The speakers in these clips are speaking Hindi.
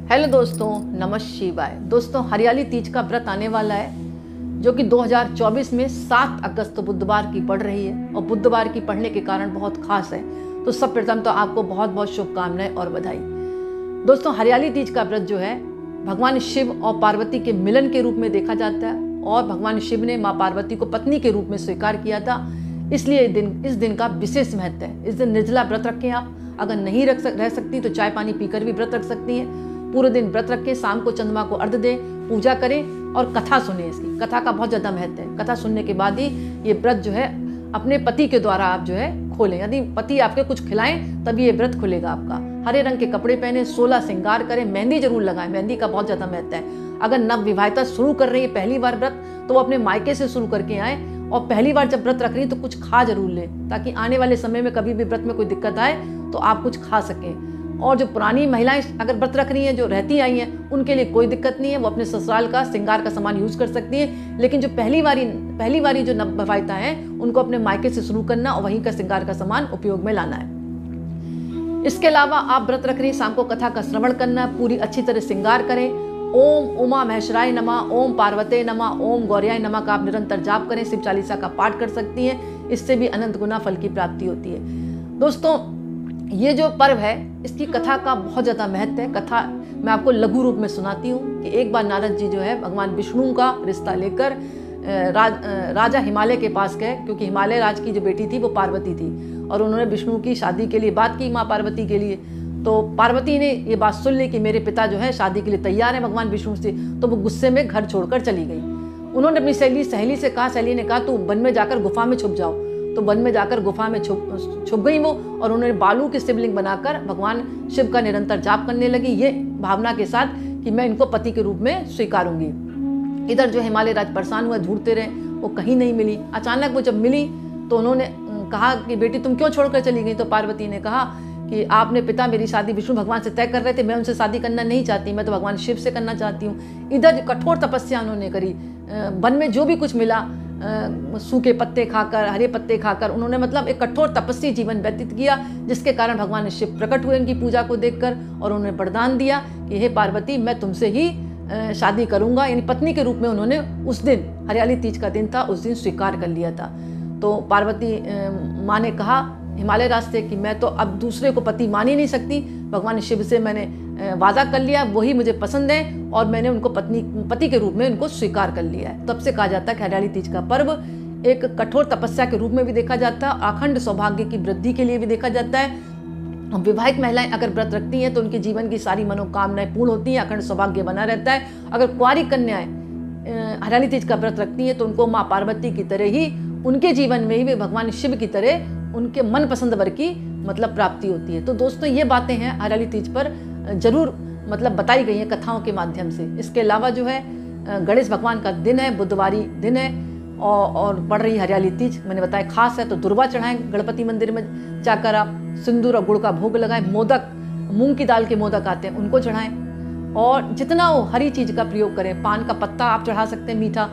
हेलो दोस्तों, नमः शिवाय। दोस्तों, हरियाली तीज का व्रत आने वाला है जो कि 2024 में 7 अगस्त बुधवार की पड़ रही है और बुधवार की पढ़ने के कारण बहुत खास है। तो सब प्रथम तो आपको बहुत बहुत शुभकामनाएं और बधाई। दोस्तों, हरियाली तीज का व्रत जो है भगवान शिव और पार्वती के मिलन के रूप में देखा जाता है और भगवान शिव ने माँ पार्वती को पत्नी के रूप में स्वीकार किया था, इसलिए इस दिन का विशेष महत्व है। इस दिन निर्जला व्रत रखें आप। अगर नहीं रह सकती तो चाय पानी पीकर भी व्रत रख सकती हैं। पूरे दिन व्रत रखें, शाम को चंद्रमा को अर्घ्य दें, पूजा करें और कथा सुने। इसकी कथा का बहुत ज़्यादा महत्व है। कथा सुनने के बाद ही ये व्रत जो है अपने पति के द्वारा आप जो है खोलें। यदि पति आपके कुछ खिलाएं तभी ये व्रत खुलेगा आपका। हरे रंग के कपड़े पहने, 16 श्रृंगार करें, मेहंदी जरूर लगाएं। मेहंदी का बहुत ज़्यादा महत्व है। अगर नव विवाहिता शुरू कर रही है पहली बार व्रत तो वो अपने मायके से शुरू करके आए और पहली बार जब व्रत रख रही है तो कुछ खा जरूर ले, ताकि आने वाले समय में कभी भी व्रत में कोई दिक्कत आए तो आप कुछ खा सकें। और जो पुरानी महिलाएं अगर व्रत रख रही हैं, जो रहती आई हैं, उनके लिए कोई दिक्कत नहीं है, वो अपने ससुराल का श्रृंगार का सामान यूज कर सकती हैं। लेकिन जो पहली बारी जो नव विवाहिता हैं उनको अपने मायके से शुरू करना और वहीं का श्रृंगार का सामान उपयोग में लाना है। इसके अलावा आप व्रत रख रही हैं, शाम को कथा का श्रवण करना, पूरी अच्छी तरह श्रृंगार करें। ओम उमा महेश्वराय नमः, ओम पार्वते नमः, ओम गौरियाय नमः का आप निरंतर जाप करें। शिव चालीसा का पाठ कर सकती हैं, इससे भी अनंत गुना फल की प्राप्ति होती है। दोस्तों, ये जो पर्व है इसकी कथा का बहुत ज़्यादा महत्व है। कथा मैं आपको लघु रूप में सुनाती हूँ कि एक बार नारद जी जो है भगवान विष्णु का रिश्ता लेकर राजा हिमालय के पास गए, क्योंकि हिमालय राज की जो बेटी थी वो पार्वती थी और उन्होंने विष्णु की शादी के लिए बात की माँ पार्वती के लिए। तो पार्वती ने ये बात सुन ली कि मेरे पिता जो है शादी के लिए तैयार है भगवान विष्णु से, तो वो गुस्से में घर छोड़कर चली गई। उन्होंने अपनी सहेली से कहा, सहेली ने कहा तू वन में जाकर गुफा में छुप जाओ। तो वन में जाकर गुफा में छुप गई वो और उन्होंने बालू की शिवलिंग बनाकर भगवान शिव का निरंतर जाप करने लगी, ये भावना के साथ कि मैं इनको पति के रूप में स्वीकारूंगी। इधर जो हिमालय राज परेशान हुए, ढूंढते रहे, वो कहीं नहीं मिली। अचानक वो जब मिली तो उन्होंने कहा कि बेटी तुम क्यों छोड़कर चली गई। तो पार्वती ने कहा कि आपने पिता मेरी शादी विष्णु भगवान से तय कर रहे थे, मैं उनसे शादी करना नहीं चाहती, मैं तो भगवान शिव से करना चाहती हूँ। इधर कठोर तपस्या उन्होंने करी, वन में जो भी कुछ मिला सूखे पत्ते खाकर, हरे पत्ते खाकर उन्होंने मतलब एक कठोर तपस्वी जीवन व्यतीत किया, जिसके कारण भगवान शिव प्रकट हुए उनकी पूजा को देखकर और उन्होंने वरदान दिया कि हे पार्वती मैं तुमसे ही शादी करूंगा। यानी पत्नी के रूप में उन्होंने उस दिन, हरियाली तीज का दिन था, उस दिन स्वीकार कर लिया था। तो पार्वती माँ ने कहा हिमालय राज से कि मैं तो अब दूसरे को पति मान ही नहीं सकती, भगवान शिव से मैंने वादा कर लिया, वही मुझे पसंद है और मैंने उनको पति के रूप में उनको स्वीकार कर लिया है। तब से कहा जाता है कि हरियाली तीज का पर्व एक कठोर तपस्या के रूप में भी देखा जाता है, अखंड सौभाग्य की वृद्धि के लिए भी देखा जाता है। विवाहित महिलाएं अगर व्रत रखती हैं तो उनके जीवन की सारी मनोकामनाएं पूर्ण होती हैं, अखंड सौभाग्य बना रहता है। अगर कुंवारी कन्याएं हरियाली तीज का व्रत रखती हैं तो उनको माँ पार्वती की तरह ही उनके जीवन में ही भगवान शिव की तरह उनके मनपसंद वर की मतलब प्राप्ति होती है। तो दोस्तों, ये बातें हैं हरियाली तीज पर जरूर मतलब बताई गई हैं कथाओं के माध्यम से। इसके अलावा जो है गणेश भगवान का दिन है, बुधवारी दिन है और पड़ रही हरियाली तीज, मैंने बताया खास है। तो दुर्वा चढ़ाएं गणपति मंदिर में जाकर, आप सिंदूर और गुड़ का भोग लगाएं। मोदक, मूंग की दाल के मोदक आते हैं, उनको चढ़ाएं और जितना हो हरी चीज का प्रयोग करें। पान का पत्ता आप चढ़ा सकते हैं, मीठा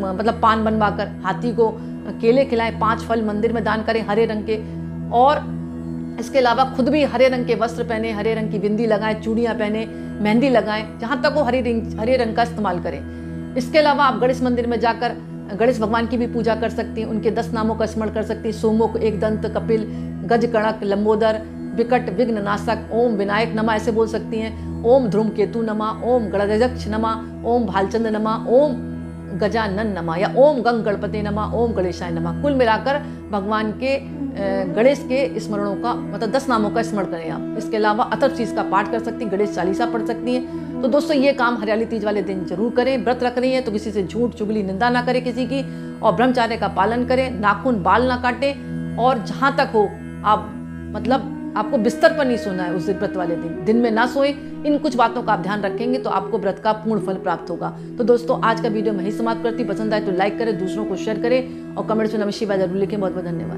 मतलब पान बनवाकर। हाथी को केले खिलाएं, 5 फल मंदिर में दान करें हरे रंग के। और इसके अलावा खुद भी हरे रंग के वस्त्र पहने, हरे रंग की बिंदी लगाएं, चूड़ियां पहने, मेहंदी लगाएं, जहां तक हो हरे रंग का इस्तेमाल करें। इसके अलावा आप गणेश मंदिर में जाकर गणेश भगवान की भी पूजा कर सकती हैं, उनके 10 नामों का स्मरण कर सकती हैं। सोमुख, एक दंत, कपिल, गज कणक, लंबोदर, विकट, विघ्न नाशक, ओम विनायक नमः ऐसे बोल सकती हैं। ओम ध्रुम केतु नमः, ओम गणगजक्ष नमः, ओम भालचंद नमः, ओम गजानन नमः या ओम गंग गणपति नमः, ओम गणेशाय नमः। कुल मिलाकर भगवान के गणेश के स्मरणों का मतलब 10 नामों का स्मरण करें आप। इसके अलावा अथर्वशीष का पाठ कर सकती हैं, गणेश चालीसा पढ़ सकती हैं। तो दोस्तों, ये काम हरियाली तीज वाले दिन जरूर करें। व्रत रख रही हैं तो किसी से झूठ चुगली निंदा ना करें किसी की, और ब्रह्मचर्य का पालन करें, नाखून बाल ना काटें, और जहाँ तक हो आप मतलब आपको बिस्तर पर नहीं सोना है उस व्रत वाले दिन में ना सोए। इन कुछ बातों का आप ध्यान रखेंगे तो आपको व्रत का पूर्ण फल प्राप्त होगा। तो दोस्तों, आज का वीडियो मैं ही समाप्त करती। पसंद आए तो लाइक करें, दूसरों को शेयर करें और कमेंट्स में नमः शिवाय जरूर लिखें। बहुत बहुत धन्यवाद।